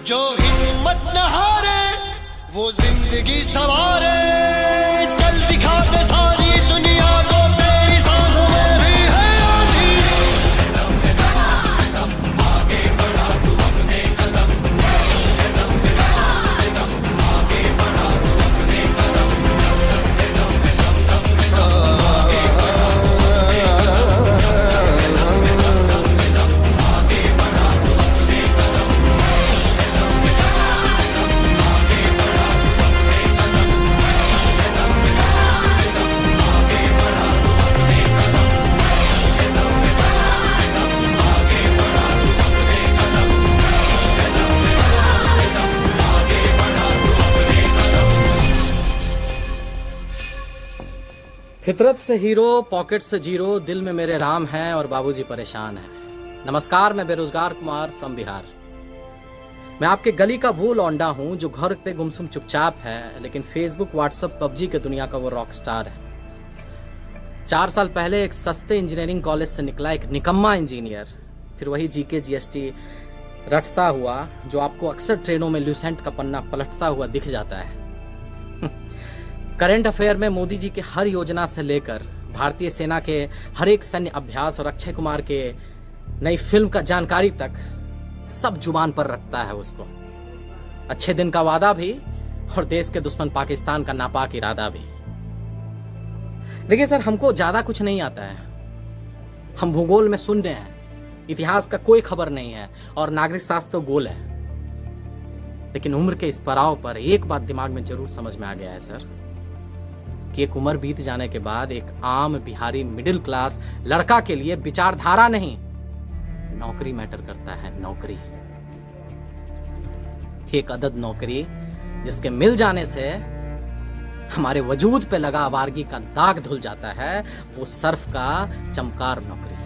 जो हिम्मत न हारे वो जिंदगी सवारे। चल दिखा दे सारी दुनिया को तेरी सांसों में भी है आधी। आगे बढ़ा तू अपने कदम, आगे बढ़ा तू अपने कदम, फितरत से हीरो, पॉकेट से जीरो, दिल में मेरे राम हैं और बाबूजी परेशान हैं। नमस्कार, मैं बेरोजगार कुमार फ्रॉम बिहार। मैं आपके गली का वो लौंडा हूं जो घर पे गुमसुम चुपचाप है, लेकिन फेसबुक, व्हाट्सएप, पबजी के दुनिया का वो रॉक स्टार है। 4 साल पहले एक सस्ते इंजीनियरिंग कॉलेज से निकला एक निकम्मा इंजीनियर, फिर वही जीके जीएसटी रटता हुआ जो आपको अक्सर ट्रेनों में ल्यूसेंट का पन्ना पलटता हुआ दिख जाता है। करंट अफेयर में मोदी जी के हर योजना से लेकर भारतीय सेना के हर एक सैन्य अभ्यास और अक्षय कुमार के नई फिल्म का जानकारी तक सब जुबान पर रखता है उसको। अच्छे दिन का वादा भी और देश के दुश्मन पाकिस्तान का नापाक इरादा भी। देखिए सर, हमको ज्यादा कुछ नहीं आता है। हम भूगोल में शून्य हैं, इतिहास का कोई खबर नहीं है और नागरिक शास्त्र तो गोल है। लेकिन उम्र के इस पड़ाव पर एक बात दिमाग में जरूर समझ में आ गया है सर, कि एक उम्र बीत जाने के बाद एक आम बिहारी मिडिल क्लास लड़का के लिए विचारधारा नहीं, नौकरी मैटर करता है। नौकरी, एक अदद नौकरी जिसके मिल जाने से हमारे वजूद पे लगा आवारगी का दाग धुल जाता है, वो सर्फ का चमकार नौकरी।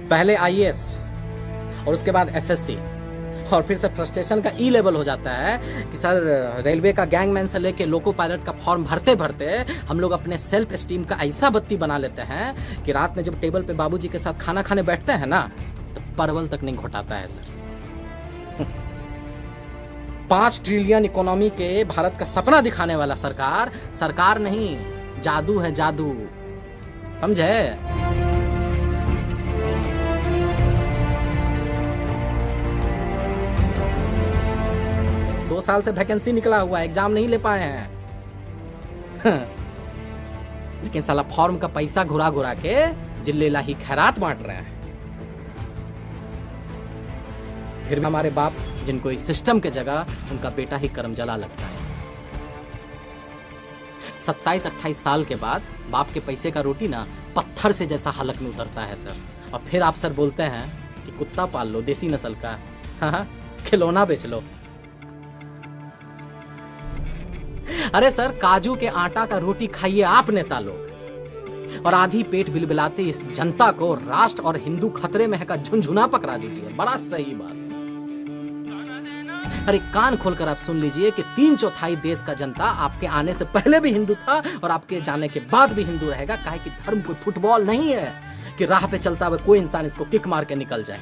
पहले आईएएस और उसके बाद एसएससी और फिर से फ्रस्ट्रेशन का ई लेवल हो जाता है कि सर रेलवे का गैंगमैन से लेके लोको पायलट का फॉर्म भरते भरते हम लोग अपने सेल्फ एस्टीम का ऐसा बत्ती बना लेते हैं कि रात में जब टेबल पे बाबूजी के साथ खाना खाने बैठते हैं ना, तो परवल तक नहीं घोटाता है सर। 5 ट्रिलियन इकोनॉमी के भारत का सपना दिखाने वाला सरकार नहीं, जादू है जादू, समझे? 2 साल से वैकेंसी निकला हुआ है, एग्जाम नहीं ले पाए हैं। लेकिन साला फॉर्म का पैसा घुरा घुरा के जिले लाही खैरात बांट रहे हैं। फिर भी हमारे बाप, जिनको इस सिस्टम के जगह उनका बेटा ही करमजला लगता है। 27-28 साल के बाद बाप के पैसे का रोटी ना पत्थर से जैसा हलक में उतरता है सर। और फिर आप सर बोलते हैं कि कुत्ता पाल लो देसी नस्ल का, हाँ, खिलौना बेच लो। अरे सर, काजू के आटा का रोटी खाइए आप नेता लोग, और आधी पेट बिलबिलाते इस जनता को राष्ट्र और हिंदू खतरे में है का झुनझुना पकड़ा दीजिए। बड़ा सही बात। अरे कान खोलकर आप सुन लीजिए कि 3/4 देश का जनता आपके आने से पहले भी हिंदू था और आपके जाने के बाद भी हिंदू रहेगा। काहे कि धर्म कोई फुटबॉल नहीं है कि राह पे चलता हुआ कोई इंसान इसको किक मार के निकल जाए।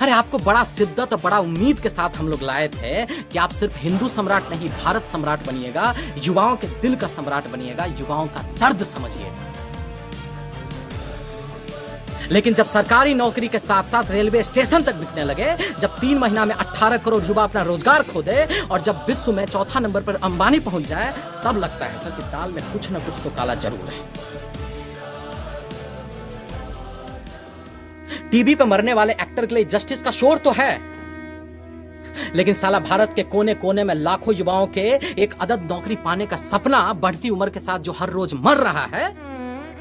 अरे आपको बड़ा शिद्दत और बड़ा उम्मीद के साथ हम लोग लाए थे कि आप सिर्फ हिंदू सम्राट नहीं, भारत सम्राट बनिएगा, युवाओं के दिल का सम्राट बनिएगा, युवाओं का दर्द समझिएगा। लेकिन जब सरकारी नौकरी के साथ साथ रेलवे स्टेशन तक बिकने लगे, जब 3 महीना में 18 करोड़ युवा अपना रोजगार खो दे, और जब विश्व में 4था नंबर पर अंबानी पहुंच जाए, तब लगता है सर कि दाल में कुछ न कुछ तो काला जरूर है। टीवी पे मरने वाले एक्टर के लिए जस्टिस का शोर तो है, लेकिन साला भारत के कोने कोने में लाखों युवाओं के एक अदद नौकरी पाने का सपना बढ़ती उम्र के साथ जो हर रोज मर रहा है,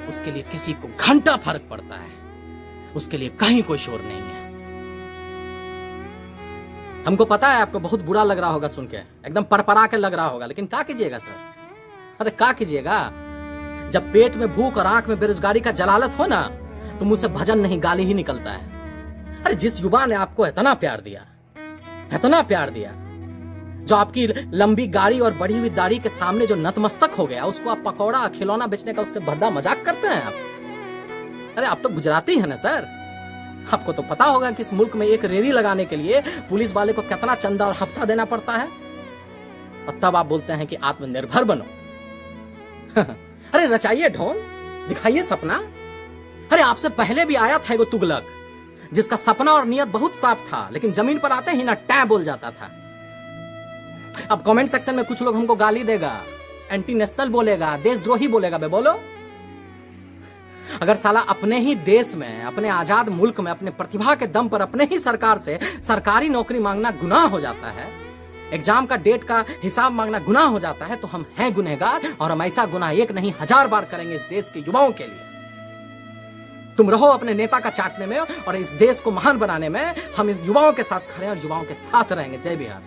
उसके लिए किसी को घंटा फर्क पड़ता है, उसके लिए कहीं कोई शोर नहीं है। हमको पता है आपको बहुत बुरा लग रहा होगा सुन के, एकदम परपरा के लग रहा होगा, लेकिन क्या कीजिएगा सर? अरे क्या कीजिएगा? जब पेट में भूख और आंख में बेरोजगारी का जलालत हो ना, तो मुंह से भजन नहीं गाली ही निकलता है। अरे जिस युवा ने आपको इतना प्यार दिया, इतना प्यार दिया, जो आपकी लंबी गाड़ी और बढ़ी हुई दाढ़ी के सामने जो नतमस्तक हो गया, उसको आप पकौड़ा खिलौना बेचने का उससे भद्दा मजाक करते हैं आप। अरे आप तो गुजराती हैं ना सर, आपको तो पता होगा कि इस मुल्क में एक रेडी लगाने के लिए पुलिस वाले को कितना चंदा और हफ्ता देना पड़ता है, और तब आप बोलते हैं कि आत्मनिर्भर बनो। अरे रचाइए ढोंग, दिखाइए सपना। अरे आपसे पहले भी आया था एगो तुगलक, जिसका सपना और नियत बहुत साफ था, लेकिन जमीन पर आते ही ना टै बोल जाता था। अब कमेंट सेक्शन में कुछ लोग हमको गाली देगा, एंटी नेशनल बोलेगा, देशद्रोही बोलेगा। बे बोलो, अगर साला अपने ही देश में, अपने आजाद मुल्क में, अपने प्रतिभा के दम पर अपने ही सरकार से सरकारी नौकरी मांगना गुनाह हो जाता है, एग्जाम का डेट का हिसाब मांगना गुनाह हो जाता है, तो हम हैं गुनहगार, और हम ऐसा गुनाह एक नहीं 1000 बार करेंगे इस देश के युवाओं के लिए। तुम रहो अपने नेता का चाटने में, और इस देश को महान बनाने में हम इन युवाओं के साथ खड़े और युवाओं के साथ रहेंगे। जय बिहार।